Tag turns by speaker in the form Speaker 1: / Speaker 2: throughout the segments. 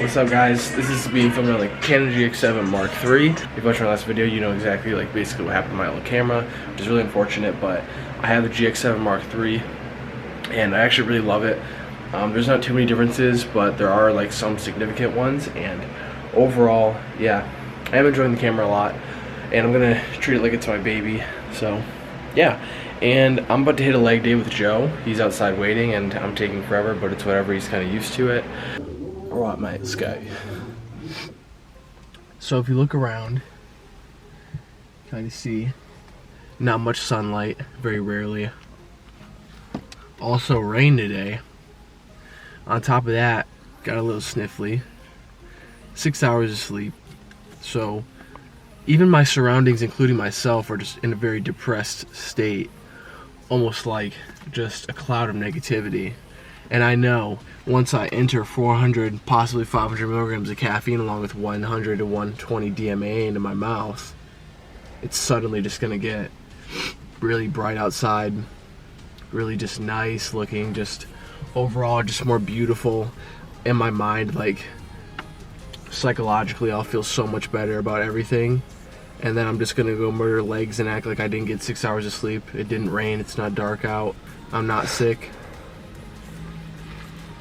Speaker 1: What's up, guys? This is being filmed on the Canon GX7 Mark III. If you watched my last video, you know exactly basically what happened to my old camera, which is really unfortunate, but I have the GX7 Mark III and I actually really love it. There's not too many differences, but there are like some significant ones, and overall, yeah, I am enjoying the camera a lot, and I'm gonna treat it like it's my baby. So yeah, and I'm about to hit a leg day with Joe. He's outside waiting and I'm taking forever, but it's whatever, he's kind of used to it. Alright mate, let's go. So if you look around, kind of see not much sunlight, very rarely. Also rain today. On top of that, got a little sniffly. 6 hours of sleep. So even my surroundings, including myself, are just in a very depressed state. Almost like just a cloud of negativity. And I know once I enter 400, possibly 500 milligrams of caffeine along with 100 to 120 DMA into my mouth, it's suddenly just gonna get really bright outside, really just nice looking, just overall just more beautiful in my mind. Like psychologically I'll feel so much better about everything, and then I'm just gonna go murder legs and act like I didn't get 6 hours of sleep. It didn't rain, it's not dark out, I'm not sick.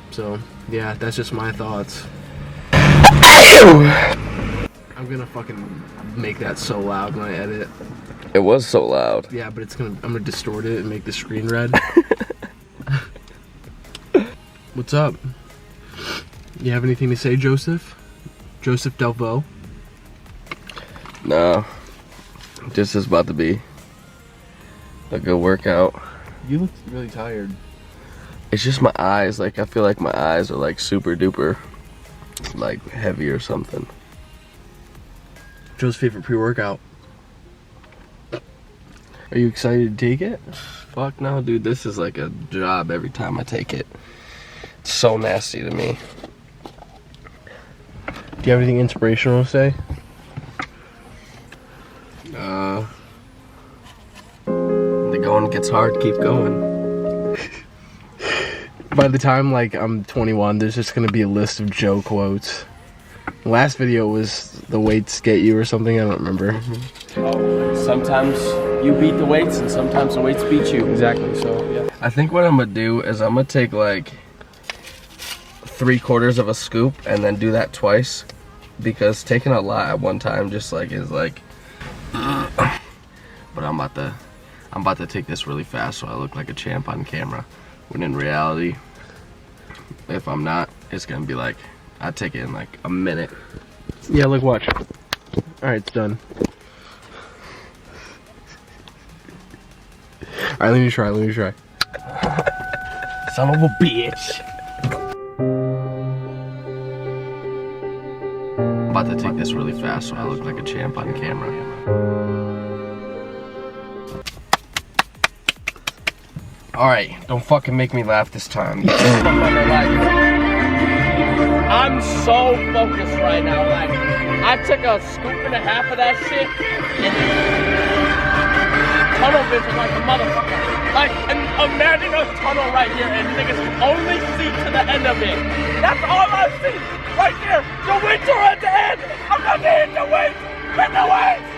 Speaker 1: So yeah, that's just my thoughts. I'm gonna fucking make that so loud when I edit.
Speaker 2: It was so loud.
Speaker 1: Yeah, but I'm gonna distort it and make the screen red. What's up? You have anything to say, Joseph? Joseph Delvaux?
Speaker 2: No. This is about to be a good workout.
Speaker 1: You look really tired.
Speaker 2: It's just my eyes. Like, I feel like my eyes are like super duper like heavy or something.
Speaker 1: Joe's favorite pre-workout. Are you excited to take it?
Speaker 2: Fuck no, dude. This is like a job every time I take it. It's so nasty to me.
Speaker 1: Do you have anything inspirational to say?
Speaker 2: The going gets hard, keep going.
Speaker 1: By the time like I'm 21, there's just gonna be a list of Joe quotes. The last video was the weights get you or something, I don't remember.
Speaker 3: Sometimes you beat the weights and sometimes the weights beat you.
Speaker 1: Exactly, so yeah.
Speaker 2: I think what I'm gonna do is I'm gonna take like 3/4 of a scoop and then do that twice, because taking a lot at one time just like is like but I'm about to take this really fast so I look like a champ on camera, when in reality, if I'm not, it's gonna be like I take it in like a minute.
Speaker 1: Yeah, look, watch. Alright, it's done. Alright, let me try.
Speaker 2: Son of a bitch. I'm about to take this really fast so I look like a champ on camera. Alright, don't fucking make me laugh this time.
Speaker 3: I'm so focused right now. Like, I took a scoop and a half of that shit and tunnel vision like a motherfucker. Like, and imagine a tunnel right here and niggas can only see to the end of it. That's all I see. Right there. The weights are at the end. I'm not gonna hit the weights. Hit the weights.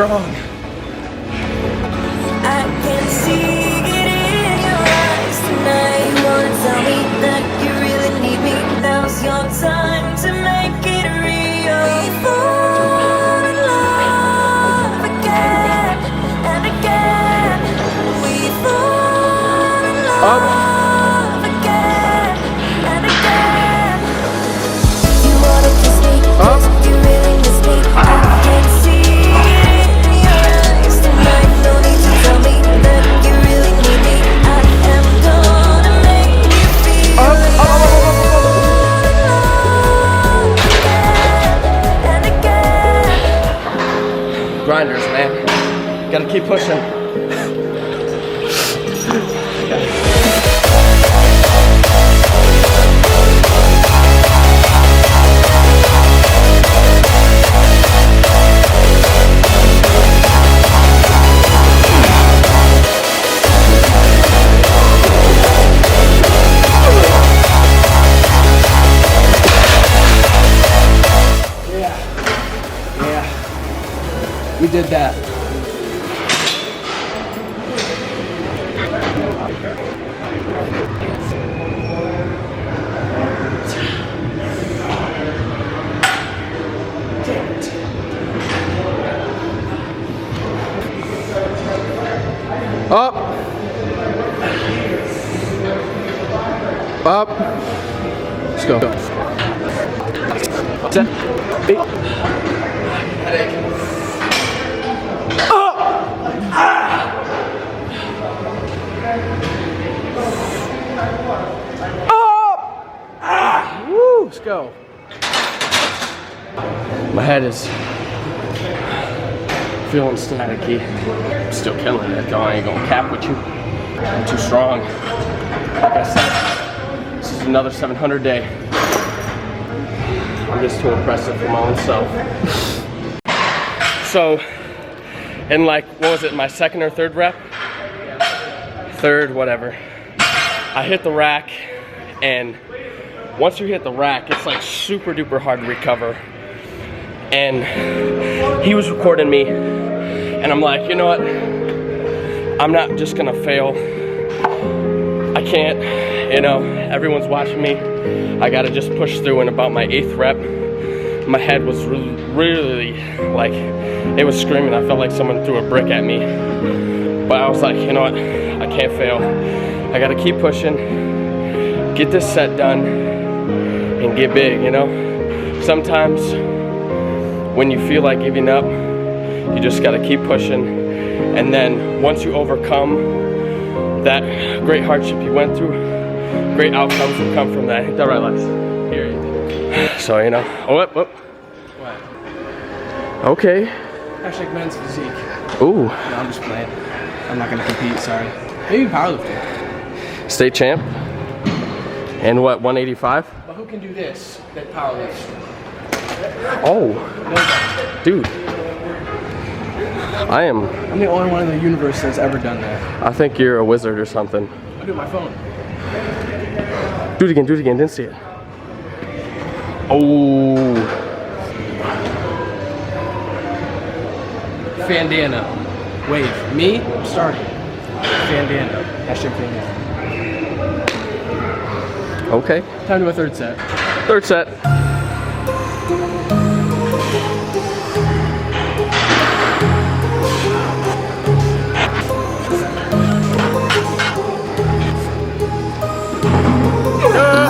Speaker 3: strong.
Speaker 4: I can see it in your eyes tonight. You wanna tell me that you really need me? Now's your time to make it real. We fall in love again and again. We fall in love again and again. You wanna kiss me? Yes, you really miss me. I can see it in your eyes tonight. No need to tell me that you really need me. I am gonna make you feel it. And again.
Speaker 3: Grinders, man. Gotta keep pushing. Yeah. We did that.
Speaker 1: Up. Up. Let's go. 10, 8. Woo, let's go.
Speaker 3: My head is feeling staticky. I'm still killing it though. I ain't gonna cap with you. I'm too strong. Like I said, this is another 700 day. I'm just too impressive for my own self. So, in like, what was it, my second or third rep? Third, whatever. I hit the rack, and once you hit the rack, it's like super duper hard to recover. And he was recording me, and I'm like, you know what? I'm not just gonna fail. I can't, you know, everyone's watching me. I gotta just push through. And about my 8th rep, my head was really like, it was screaming. I felt like someone threw a brick at me. But I was like, you know what? I can't fail. I gotta keep pushing, get this set done, and get big, you know? Sometimes when you feel like giving up, you just gotta keep pushing. And then once you overcome that great hardship you went through, great outcomes will come from that. Ain't that right, Lex? Here. So, you know,
Speaker 1: What?
Speaker 3: what? Okay.
Speaker 1: Hashtag men's physique.
Speaker 3: Ooh,
Speaker 1: No, I'm just playing. I'm not gonna compete, sorry. Maybe powerlifting.
Speaker 3: state champ. And what, 185?
Speaker 1: But who can do this that powerlifts?
Speaker 3: Oh, dude. I'm
Speaker 1: I'm the only one in the universe that's ever done that.
Speaker 3: I think you're a wizard or something.
Speaker 1: I do it on my phone.
Speaker 3: Do it again, didn't see it. Oh.
Speaker 1: Fandana. Wave. Me? I'm starting. Fandana. Hashtag Fandana.
Speaker 3: Okay.
Speaker 1: Time to a third set.
Speaker 3: Third set.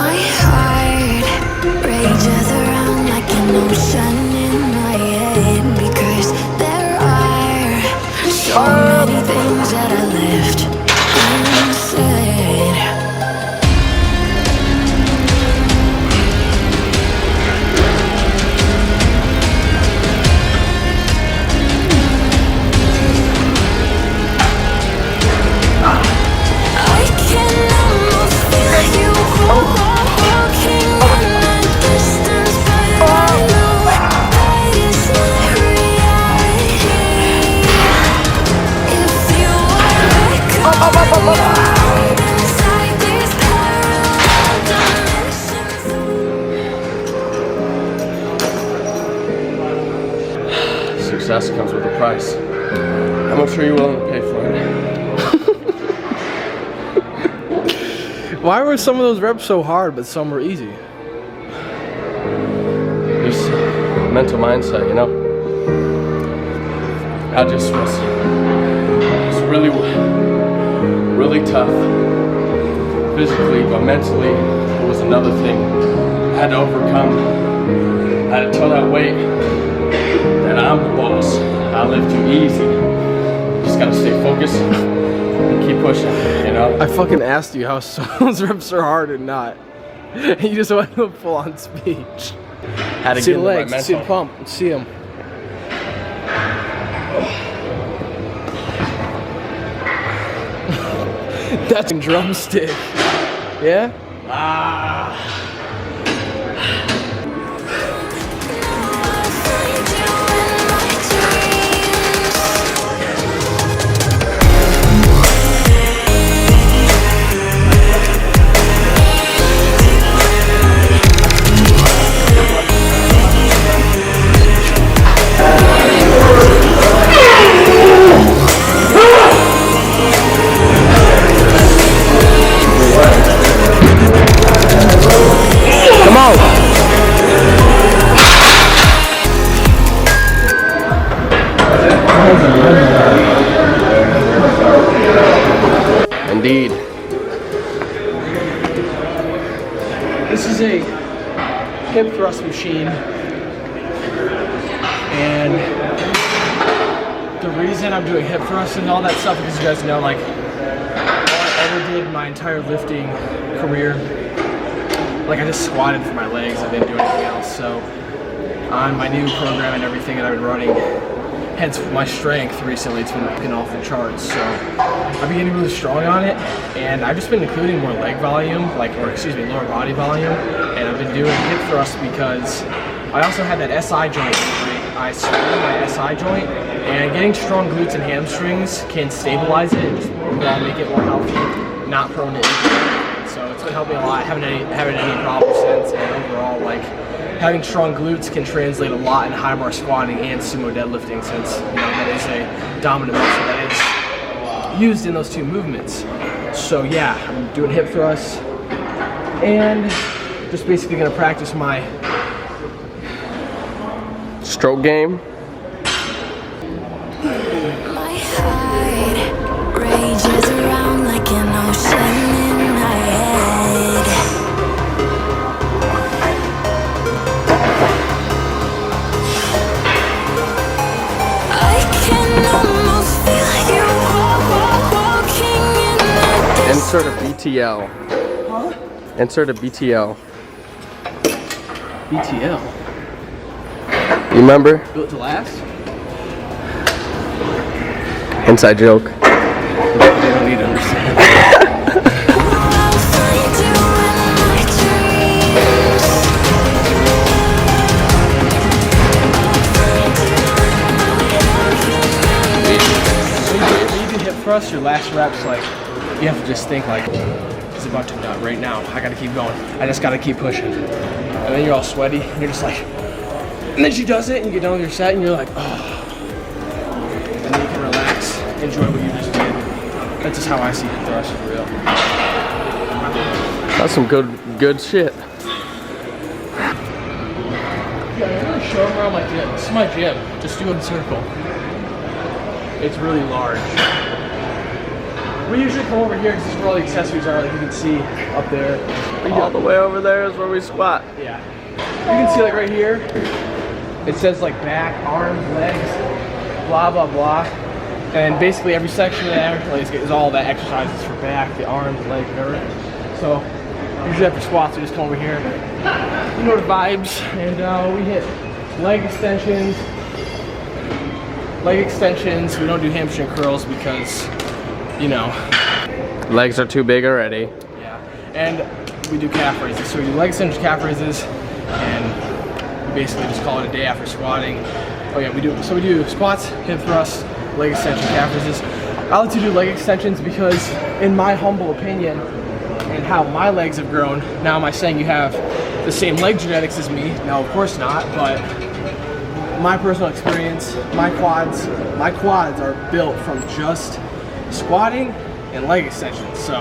Speaker 4: My heart rages around like an ocean in my head, because there are so many things that I left unsaid. I can almost feel you walking in the distance, but I know that is not reality. If you are coming inside these parallel dimensions.
Speaker 3: Success comes with a price.
Speaker 1: Why were some of those reps so hard, but some were easy?
Speaker 2: Just mental mindset, you know? I just was really, really tough physically, but mentally it was another thing I had to overcome. I had to tell that weight that I'm the boss. I lift you easy. Just gotta stay focused and keep pushing, you know?
Speaker 1: I fucking asked you how some of those reps are hard and not. And you just went to a full-on speech.
Speaker 2: Had to
Speaker 1: See
Speaker 2: get
Speaker 1: the
Speaker 2: into my
Speaker 1: legs, see the
Speaker 2: mental.
Speaker 1: pump, see them. That's a drumstick. Yeah? Come on.
Speaker 2: Indeed.
Speaker 1: This is a hip thrust machine, and the reason I'm doing hip thrusts and all that stuff is because you guys know, like, all I ever did my entire lifting career, like, I just squatted for my legs. I didn't do anything else. So on my new program and everything that I've been running, hence my strength recently, it's been looking off the charts. So I've been getting really strong on it, and I've just been including more leg volume, lower body volume, and I've been doing hip thrusts because I also had that SI joint injury. I sprained my SI joint, and getting strong glutes and hamstrings can stabilize it and just make it more healthy, not prone to injury. So it's been helping a lot. I haven't had any problems since, and overall, like, having strong glutes can translate a lot in high bar squatting and sumo deadlifting, since, you know, that is a dominant muscle that is used in those two movements. So yeah, I'm doing hip thrusts and just basically gonna practice my
Speaker 2: Stroke game.
Speaker 4: My heart rages around like an ocean in my head. I can almost feel you walking in the distance.
Speaker 2: Insert a BTL.
Speaker 1: Huh?
Speaker 2: Insert a BTL.
Speaker 1: BTL.
Speaker 2: You remember?
Speaker 1: Built to last?
Speaker 2: Inside joke.
Speaker 1: They don't need to understand.
Speaker 4: I'll find you in my dreams.
Speaker 1: When you do hip thrusts, your last reps, like, you have to just think like, it's about to nut right now. I gotta keep going. I just gotta keep pushing. And then you're all sweaty, and you're just like, and then she does it, and you get done with your set, and you're like, oh. And then you can relax, enjoy what you just did. That's just how I see hip thrusts for real.
Speaker 2: That's some good shit.
Speaker 1: Yeah, I'm gonna show them around my gym. This is my gym. Just do a circle. It's really large. We usually come over here because this is where all the accessories are, like you can see up there.
Speaker 2: All the way over there is where we squat.
Speaker 1: Yeah. You can see, like, right here, it says like back, arms, legs, blah, blah, blah. And basically every section of that is all that exercises for back, the arms, legs, whatever. So usually after squats, we just come over here. You know the vibes. And we hit leg extensions. We don't do hamstring curls because, you know.
Speaker 2: Legs are too big already.
Speaker 1: Yeah. And we do calf raises. So we do leg extensions, calf raises, and we basically just call it a day after squatting. Oh yeah, we do squats, hip thrusts, leg extension, calf raises. I like to do leg extensions because, in my humble opinion, and how my legs have grown, now am I saying you have the same leg genetics as me? No, of course not, but my personal experience, my quads are built from just squatting
Speaker 3: and leg extensions. So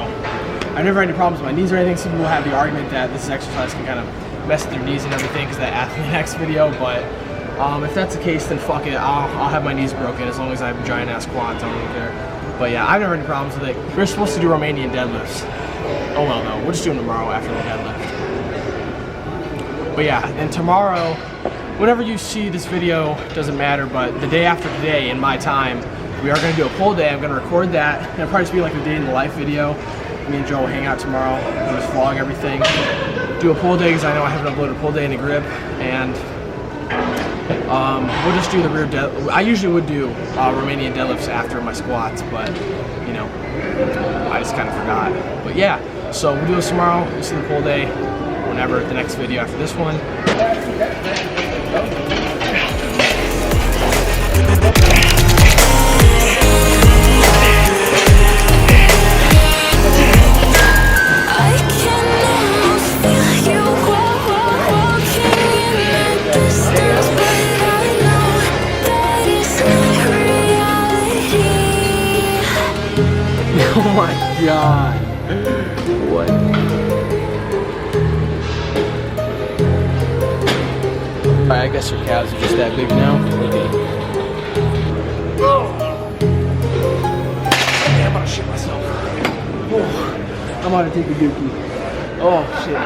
Speaker 3: I've never had any problems with my knees or anything. Some people have the argument that this exercise can kind of mess with their knees and everything because of that Athlete X video, but if that's the case, then fuck it. I'll have my knees broken as long as I have giant ass quads. I don't really care. But yeah, I've never had any problems with it. We're supposed to do Romanian deadlifts. Oh well, no, we'll just do them tomorrow after the deadlift. But yeah, and tomorrow, whenever you see this video, doesn't matter, but the day after today, in my time, we are going to do a pull day. I'm going to record that, and it'll probably just be like a day in the life video. Me and Joe will hang out tomorrow, we'll just vlog everything. Do a pull day, because I know I haven't uploaded a pull day in the grip, and we'll just do the rear dead. I usually would do Romanian deadlifts after my squats, but, you know, I just kind of forgot. But yeah, so we'll do this tomorrow. You'll see the pull day whenever the next video after this one. Oh my god. What? Alright, I guess your calves are just that big now. Okay. Oh. Okay, I'm about to shit myself. Oh. I'm about to take a dookie. Oh shit.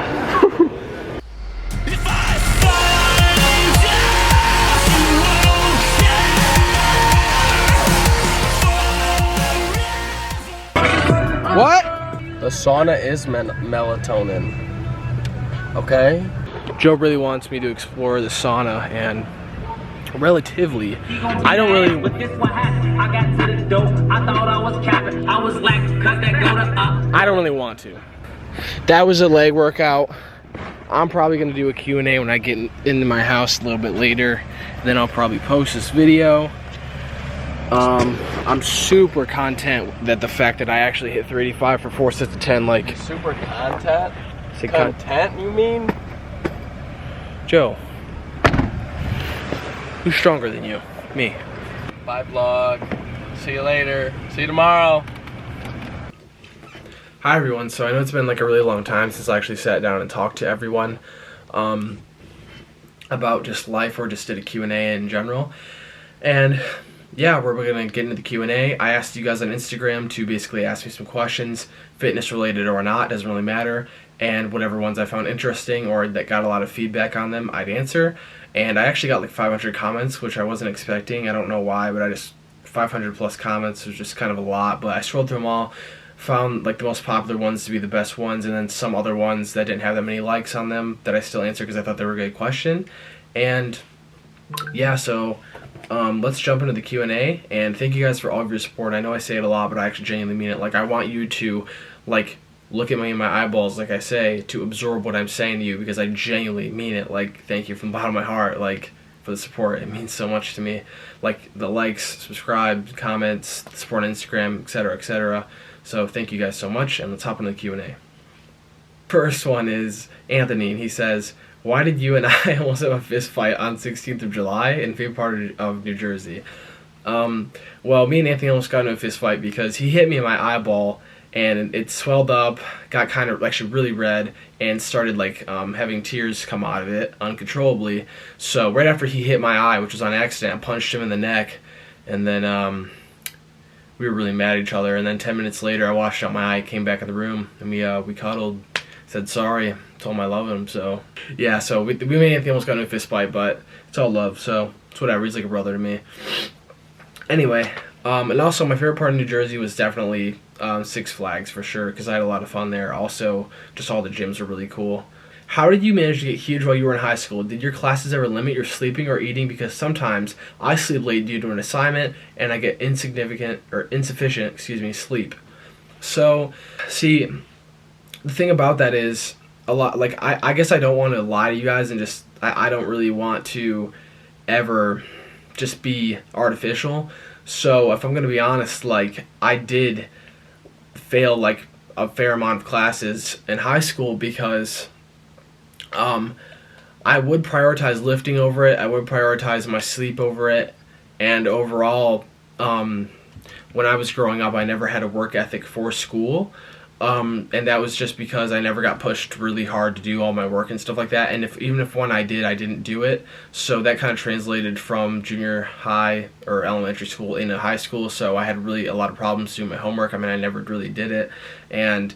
Speaker 3: What? The sauna is melatonin. Okay? Joe really wants me to explore the sauna, and relatively, I don't really. I don't really want to. That was a leg workout. I'm probably gonna do a Q&A when I get into my house a little bit later. Then I'll probably post this video. I'm super content that the fact that I actually hit 385 for 4 sets of 10, like.
Speaker 2: Super content?
Speaker 3: Say
Speaker 2: Content, you mean?
Speaker 3: Joe, who's stronger than you? Me.
Speaker 2: Bye, vlog. See you later. See you tomorrow.
Speaker 1: Hi everyone, so I know it's been like a really long time since I actually sat down and talked to everyone about just life or just did a Q&A in general. And yeah, we're gonna get into the Q&A. I asked you guys on Instagram to basically ask me some questions, fitness related or not, doesn't really matter, and whatever ones I found interesting or that got a lot of feedback on them, I'd answer. And I actually got like 500 comments, which I wasn't expecting. I don't know why, but 500 plus comments was just kind of a lot, but I scrolled through them all, found like the most popular ones to be the best ones, and then some other ones that didn't have that many likes on them that I still answered because I thought they were a good question. And yeah, so let's jump into the Q&A, and thank you guys for all of your support. I know I say it a lot, but I actually genuinely mean it. Like, I want you to like look at me in my eyeballs, like I say, to absorb what I'm saying to you, because I genuinely mean it. Like, thank you from the bottom of my heart, like, for the support. It means so much to me. Like, the likes, subscribe, comments, support on Instagram, etc., etc. So thank you guys so much, and let's hop into the Q&A. First one is Anthony, and he says, why did you and I almost have a fist fight on 16th of July in favorite part of New Jersey? Well, me and Anthony almost got into a fist fight because he hit me in my eyeball, and it swelled up, got kind of actually really red, and started like having tears come out of it uncontrollably. So right after he hit my eye, which was on accident, I punched him in the neck, and then we were really mad at each other. And then 10 minutes later, I washed out my eye, came back in the room, and we cuddled, said sorry, told him I love him. So yeah, so we made Anthony almost got into a fist fight, but it's all love, so it's whatever. He's like a brother to me. Anyway, and also my favorite part of New Jersey was definitely Six Flags for sure, because I had a lot of fun there. Also, just all the gyms were really cool. How did you manage to get huge while you were in high school? Did your classes ever limit your sleeping or eating? Because sometimes I sleep late due to an assignment, and I get insufficient sleep. So, see, the thing about that is, a lot, like, I guess I don't want to lie to you guys, and just, I don't really want to ever just be artificial. So if I'm gonna be honest, like, I did fail like a fair amount of classes in high school because I would prioritize lifting over it, I would prioritize my sleep over it, and overall when I was growing up, I never had a work ethic for school. And that was just because I never got pushed really hard to do all my work and stuff like that. And even if one I did, I didn't do it. So that kind of translated from junior high or elementary school into high school. So I had really a lot of problems doing my homework. I mean, I never really did it. And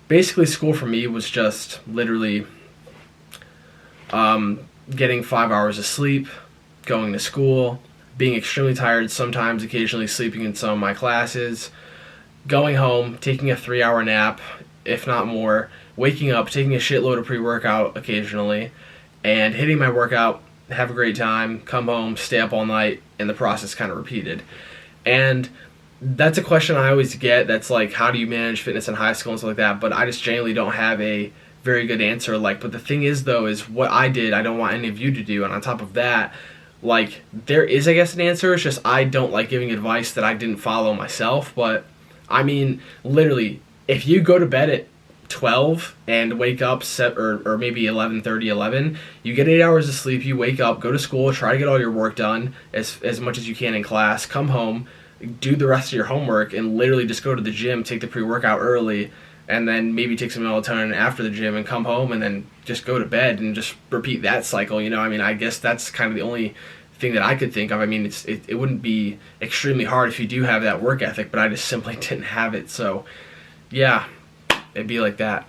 Speaker 1: basically school for me was just literally getting 5 hours of sleep, going to school, being extremely tired, sometimes occasionally sleeping in some of my classes, going home, taking a 3-hour nap, if not more, waking up, taking a shitload of pre-workout occasionally, and hitting my workout, have a great time, come home, stay up all night, and the process kind of repeated. And that's a question I always get, that's like, how do you manage fitness in high school and stuff like that, but I just genuinely don't have a very good answer. Like, but the thing is though, is what I did, I don't want any of you to do, and on top of that, like, there is, I guess, an answer, it's just I don't like giving advice that I didn't follow myself. But I mean, literally, if you go to bed at 12 and wake up or maybe 11:30, 11, you get 8 hours of sleep, you wake up, go to school, try to get all your work done as much as you can in class, come home, do the rest of your homework, and literally just go to the gym, take the pre-workout early, and then maybe take some melatonin after the gym and come home and then just go to bed and just repeat that cycle, you know? I mean, I guess that's kind of the only thing that I could think of. I mean, it wouldn't be extremely hard if you do have that work ethic, but I just simply didn't have it. So yeah, it'd be like that.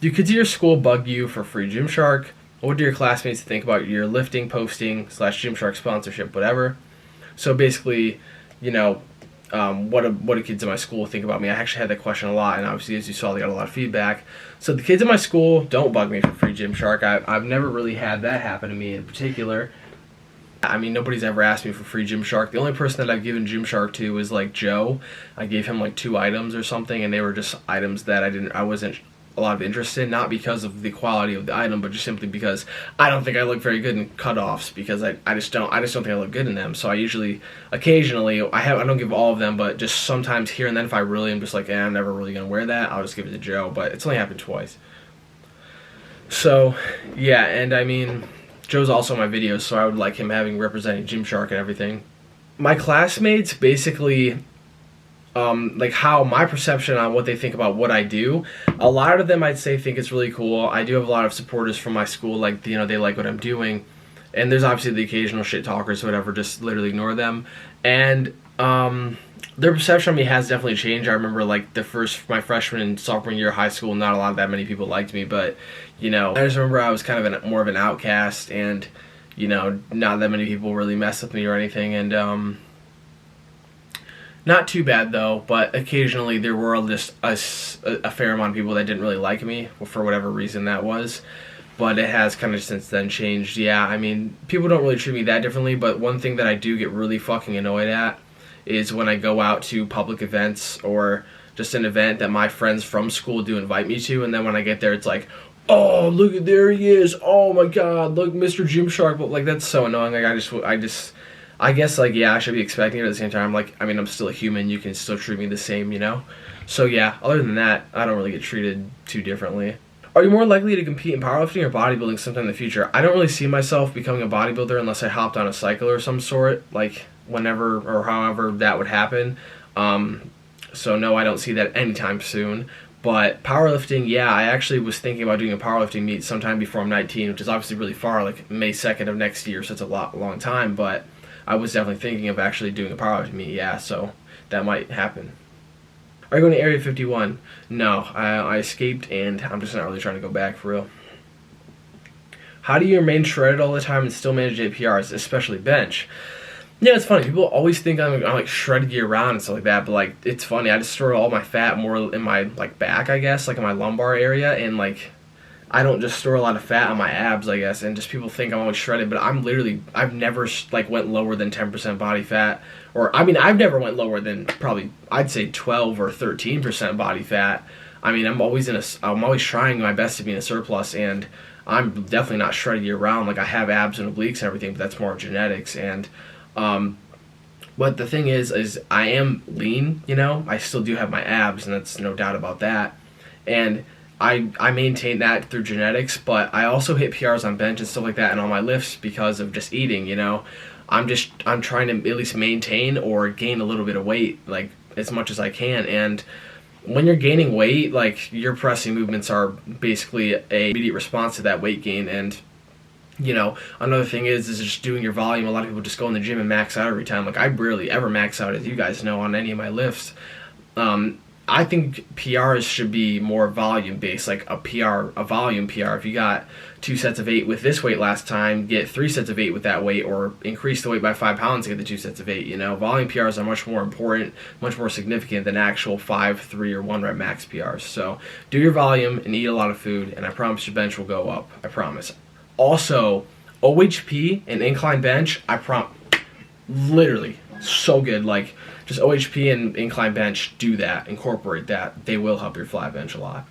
Speaker 1: Do kids at your school bug you for free Gymshark? What do your classmates think about your lifting, posting, / Gymshark sponsorship, whatever? So basically, you know, what do kids in my school think about me? I actually had that question a lot, and obviously, as you saw, they got a lot of feedback. So the kids in my school don't bug me for free Gymshark. I've never really had that happen to me in particular. I mean, nobody's ever asked me for free Gymshark. The only person that I've given Gymshark to is like Joe. I gave him like 2 items or something, and they were just items that I wasn't a lot of interest in, not because of the quality of the item, but just simply because I don't think I look very good in cutoffs, because I just don't think I look good in them. So I usually, occasionally, I don't give all of them, but just sometimes here and then, if I really am just like, I'm never really gonna wear that, I'll just give it to Joe. But it's only happened twice. So yeah, and I mean, Joe's also in my videos, so I would like him representing Gymshark and everything. My classmates basically, like how my perception on what they think about what I do, a lot of them I'd say think it's really cool. I do have a lot of supporters from my school, like, you know, they like what I'm doing, and there's obviously the occasional shit talkers or whatever, just literally ignore them. And their perception of me has definitely changed. I remember like my freshman and sophomore year of high school, not that many people liked me, but you know, I just remember I was kind of more of an outcast, and you know, not that many people really messed with me or anything. And not too bad though, but occasionally there were just a fair amount of people that didn't really like me for whatever reason that was. But it has kind of since then changed. Yeah, I mean, people don't really treat me that differently, but one thing that I do get really fucking annoyed at is when I go out to public events or just an event that my friends from school do invite me to, and then when I get there it's like, oh, look, there he is, oh my god, look, Mr. Gymshark. But like, that's so annoying. Like, I guess, like, yeah, I should be expecting it at the same time. Like, I mean, I'm still a human, you can still treat me the same, you know? So yeah, other than that, I don't really get treated too differently. Are you more likely to compete in powerlifting or bodybuilding sometime in the future? I don't really see myself becoming a bodybuilder unless I hopped on a cycle or some sort, like whenever or however that would happen. So no, I don't see that anytime soon. But powerlifting, yeah, I actually was thinking about doing a powerlifting meet sometime before I'm 19, which is obviously really far, like May 2nd of next year, so it's a long time, but I was definitely thinking of actually doing a powerlifting meet, yeah, so that might happen. Are you going to Area 51? No, I escaped, and I'm just not really trying to go back for real. How do you remain shredded all the time and still manage APRs, especially bench? Yeah, it's funny. People always think I'm like shredded year round and stuff like that, but like, it's funny. I just store all my fat more in my like back, I guess, like in my lumbar area, and like I don't just store a lot of fat on my abs, I guess, and just people think I'm always shredded, but I've never like went lower than 10% body fat, or I mean, I've never went lower than probably, I'd say 12 or 13% body fat. I mean, I'm always trying my best to be in a surplus, and I'm definitely not shredded year round. Like, I have abs and obliques and everything, but that's more genetics. And but the thing is I am lean, you know, I still do have my abs, and that's no doubt about that, and I maintain that through genetics, but I also hit PRs on bench and stuff like that and on my lifts because of just eating, you know. I'm trying to at least maintain or gain a little bit of weight, like as much as I can. And when you're gaining weight, like your pressing movements are basically a immediate response to that weight gain. And you know, another thing is just doing your volume. A lot of people just go in the gym and max out every time. Like I barely ever max out, as you guys know, on any of my lifts. I think PRs should be more volume based, like a volume PR. If you got 2 sets of 8 with this weight last time, get 3 sets of 8 with that weight, or increase the weight by 5 pounds to get the 2 sets of 8. You know, volume PRs are much more important, much more significant than actual 5, 3, or 1 rep max PRs. So do your volume and eat a lot of food, and I promise your bench will go up. I promise. Also, OHP and incline bench, literally so good. Like just OHP and incline bench, do that, incorporate that. They will help your flat bench a lot.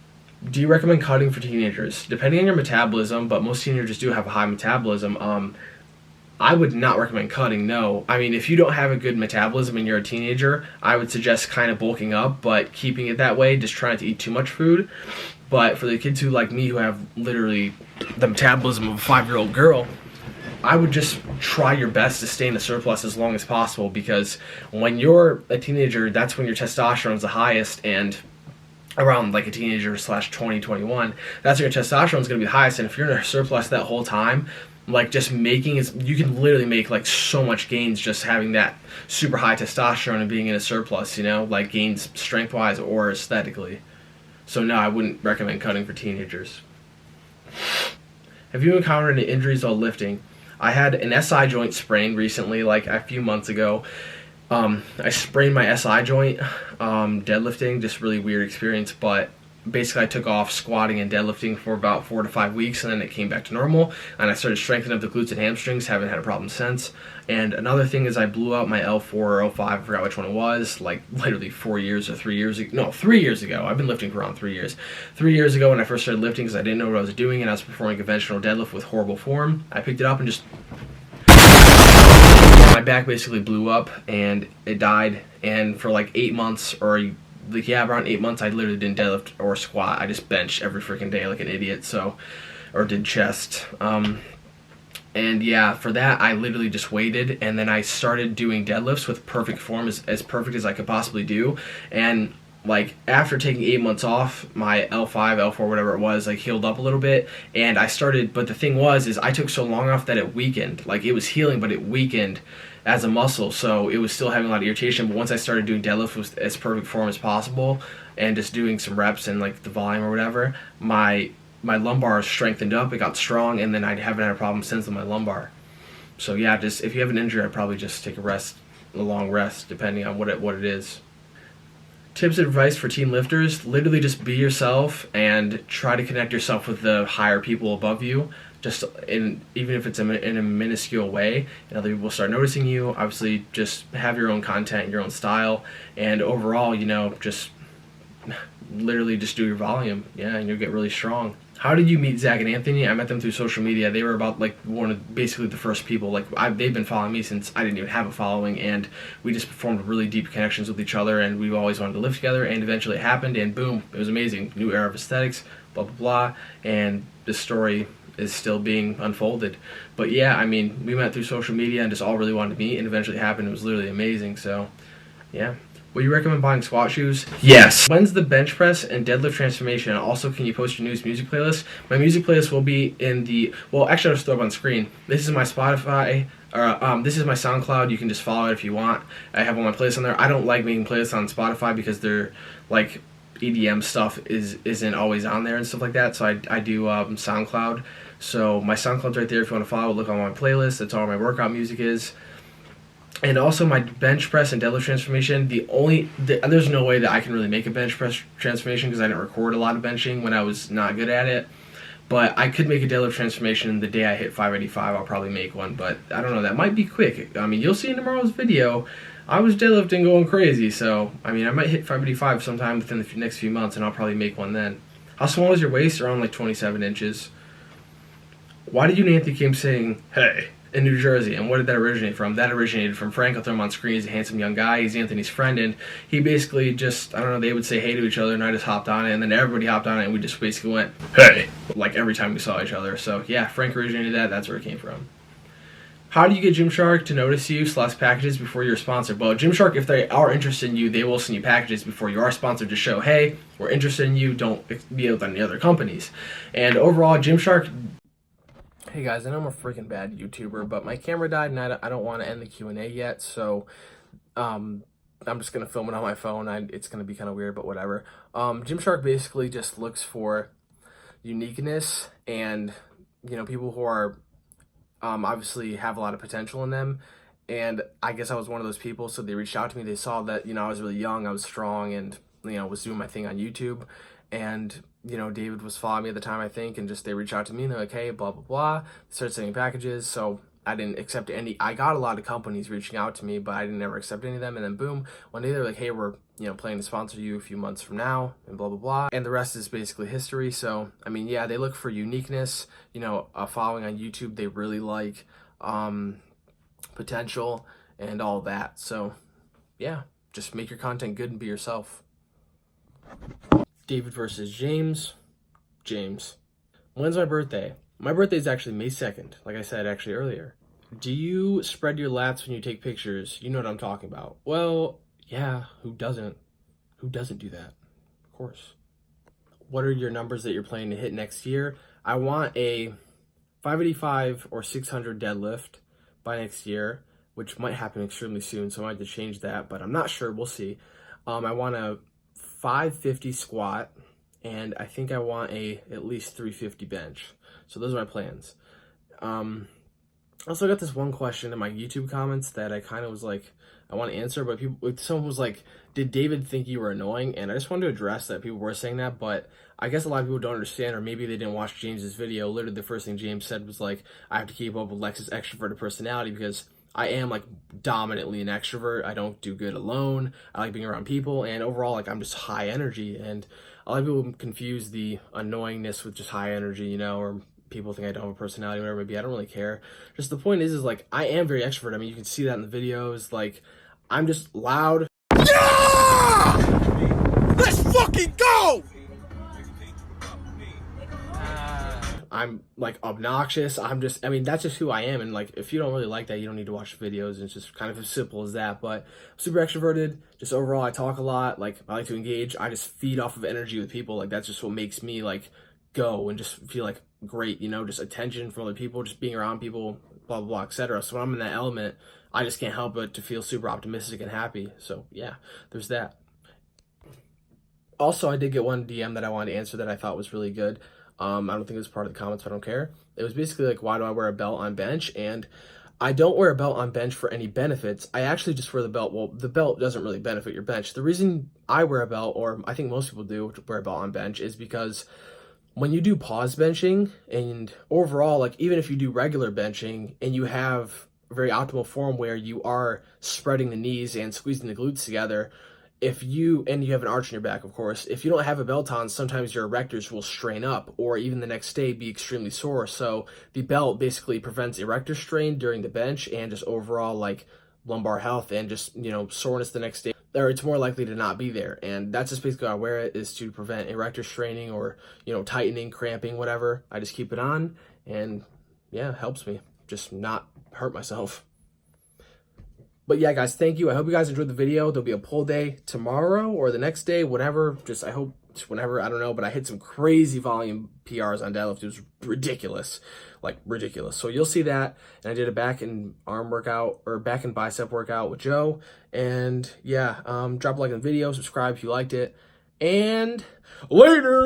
Speaker 1: Do you recommend cutting for teenagers? Depending on your metabolism, but most teenagers do have a high metabolism. I would not recommend cutting, no. I mean, if you don't have a good metabolism and you're a teenager, I would suggest kind of bulking up, but keeping it that way, just trying not to eat too much food. But for the kids who, like me, who have literally the metabolism of a 5-year-old girl, I would just try your best to stay in the surplus as long as possible, because when you're a teenager, that's when your testosterone is the highest, and around like a teenager / 20, 21, that's when your testosterone is going to be the highest. And if you're in a surplus that whole time, like just you can literally make like so much gains just having that super high testosterone and being in a surplus, you know, like gains strength wise or aesthetically. So no, I wouldn't recommend cutting for teenagers. Have you encountered any injuries while lifting? I had an SI joint sprain recently, like a few months ago. I sprained my SI joint deadlifting, just really weird experience, but basically I took off squatting and deadlifting for about 4 to 5 weeks, and then it came back to normal, and I started strengthening up the glutes and hamstrings. Haven't had a problem since. And another thing is I blew out my L4 or L5, I forgot which one it was, like literally 4 years or 3 years ago. No, 3 years ago. I've been lifting for around 3 years. 3 years ago when I first started lifting, because I didn't know what I was doing and I was performing conventional deadlift with horrible form, I picked it up and just my back basically blew up and it died. And for like 8 months, or like, yeah, around 8 months, I literally didn't deadlift or squat. I just benched every freaking day like an idiot, so, or did chest. And yeah, for that, I literally just waited, and then I started doing deadlifts with perfect form, as perfect as I could possibly do. And like after taking 8 months off, my L5, L4, whatever it was, like healed up a little bit, and I started, but the thing is I took so long off that it weakened. Like it was healing, but it weakened as a muscle, so it was still having a lot of irritation. But once I started doing deadlift with as perfect form as possible, and just doing some reps and like the volume or whatever, my lumbar strengthened up, it got strong, and then I haven't had a problem since with my lumbar. So yeah, just if you have an injury, I'd probably just take a long rest, depending on what it is. Tips and advice for teen lifters: literally just be yourself and try to connect yourself with the higher people above you, just even if it's in a minuscule way, and other people will start noticing you. Obviously, just have your own content, your own style, and overall, you know, just literally just do your volume, yeah, and you'll get really strong. How did you meet Zach and Anthony? I met them through social media. They were about like basically the first people. Like they've been following me since I didn't even have a following, and we just formed really deep connections with each other, and we've always wanted to live together, and eventually it happened, and boom, it was amazing. New era of aesthetics, blah blah blah, and the story is still being unfolded. But yeah, I mean, we met through social media and just all really wanted to meet, and eventually it happened. It was literally amazing. So yeah. Will you recommend buying squat shoes? Yes. When's the bench press and deadlift transformation? Also, can you post your newest music playlist? My music playlist will be in the, well, actually I'll just throw it up on screen. This is my Spotify, or this is my SoundCloud. You can just follow it if you want. I have all my playlists on there. I don't like making playlists on Spotify because they're like EDM stuff isn't always on there and stuff like that. So I do SoundCloud. So my SoundCloud's right there if you want to follow. Look on my playlist. That's all my workout music is. And also my bench press and deadlift transformation, there's no way that I can really make a bench press transformation because I didn't record a lot of benching when I was not good at it. But I could make a deadlift transformation the day I hit 585. I'll probably make one, but I don't know. That might be quick. I mean, you'll see in tomorrow's video, I was deadlifting going crazy. So, I mean, I might hit 585 sometime within the next few months, and I'll probably make one then. How small is your waist? Around like 27 inches. Why did you and Anthony keep saying, hey, in New Jersey, and what did that originate from? That originated from Frank. I'll throw him on screen. He's a handsome young guy. He's Anthony's friend, and he basically just, I don't know, they would say hey to each other, and I just hopped on it, and then everybody hopped on it, and we just basically went, hey, like every time we saw each other. So yeah, Frank originated that. That's where it came from. How do you get Gymshark to notice you / packages before you're sponsored? Well, Gymshark, if they are interested in you, they will send you packages before you are sponsored to show, hey, we're interested in you, don't be with any other companies. And overall, Gymshark... Hey guys, I know I'm a freaking bad YouTuber, but my camera died and I don't want to end the Q&A yet, so I'm just going to film it on my phone. It's going to be kind of weird, but whatever. Gymshark basically just looks for uniqueness and, you know, people who are obviously have a lot of potential in them. And I guess I was one of those people, so they reached out to me. They saw that, you know, I was really young, I was strong, and, you know, was doing my thing on YouTube. And, you know, David was following me at the time, I think, and just they reached out to me and they're like, hey, blah, blah, blah. They started sending packages, so I didn't accept any. I got a lot of companies reaching out to me, but I didn't ever accept any of them. And then boom, one day they're like, hey, we're, you know, planning to sponsor you a few months from now, and blah, blah, blah. And the rest is basically history. So, I mean, yeah, they look for uniqueness, you know, a following on YouTube. They really like potential and all that. So, yeah, just make your content good and be yourself. David versus James. James. When's my birthday? My birthday is actually May 2nd, like I said actually earlier. Do you spread your lats when you take pictures? You know what I'm talking about. Well, yeah, who doesn't? Who doesn't do that? Of course. What are your numbers that you're planning to hit next year? I want a 585 or 600 deadlift by next year, which might happen extremely soon, so I might have to change that, but I'm not sure. We'll see. I want a 550 squat, and I think I want at least 350 bench. So those are my plans. Also got this one question in my YouTube comments that I kind of was like, I want to answer, but someone was like, did David think you were annoying? And I just wanted to address that. People were saying that, but I guess a lot of people don't understand, or maybe they didn't watch James's video. Literally the first thing James said was like, I have to keep up with Lex's extroverted personality because I am like dominantly an extrovert. I don't do good alone. I like being around people, and overall, like, I'm just high energy. And a lot of people confuse the annoyingness with just high energy, you know, or people think I don't have a personality, whatever it may be. I don't really care. Just the point is like, I am very extrovert. I mean, you can see that in the videos. Like, I'm just loud.
Speaker 3: Yeah! Let's fucking go!
Speaker 1: I'm like obnoxious. I mean, that's just who I am. And like, if you don't really like that, you don't need to watch the videos. It's just kind of as simple as that. But I'm super extroverted. Just overall, I talk a lot. Like, I like to engage. I just feed off of energy with people. Like, that's just what makes me like go and just feel like great, you know, just attention from other people, just being around people, blah, blah, blah, etc. So when I'm in that element, I just can't help but to feel super optimistic and happy. So yeah, there's that. Also, I did get one DM that I wanted to answer that I thought was really good. I don't think it was part of the comments, but I don't care. It was basically like, why do I wear a belt on bench? And I don't wear a belt on bench for any benefits. I actually just wear the belt. Well, the belt doesn't really benefit your bench. The reason I wear a belt, or I think most people do wear a belt on bench, is because when you do pause benching, and overall, like, even if you do regular benching and you have a very optimal form where you are spreading the knees and squeezing the glutes together, and you have an arch in your back, of course, if you don't have a belt on, sometimes your erectors will strain up, or even the next day be extremely sore. So the belt basically prevents erector strain during the bench, and just overall like lumbar health, and just, you know, soreness the next day, or it's more likely to not be there. And that's just basically why I wear it, is to prevent erector straining, or, you know, tightening, cramping, whatever. I just keep it on, and yeah, it helps me just not hurt myself. But yeah, guys, thank you. I hope you guys enjoyed the video. There'll be a poll day tomorrow or the next day, whatever. Just, I hope, whenever, I don't know. But I hit some crazy volume PRs on deadlift. It was ridiculous, like ridiculous. So you'll see that. And I did a back and arm workout, or back and bicep workout with Joe. And yeah, drop a like on the video, subscribe if you liked it. And later.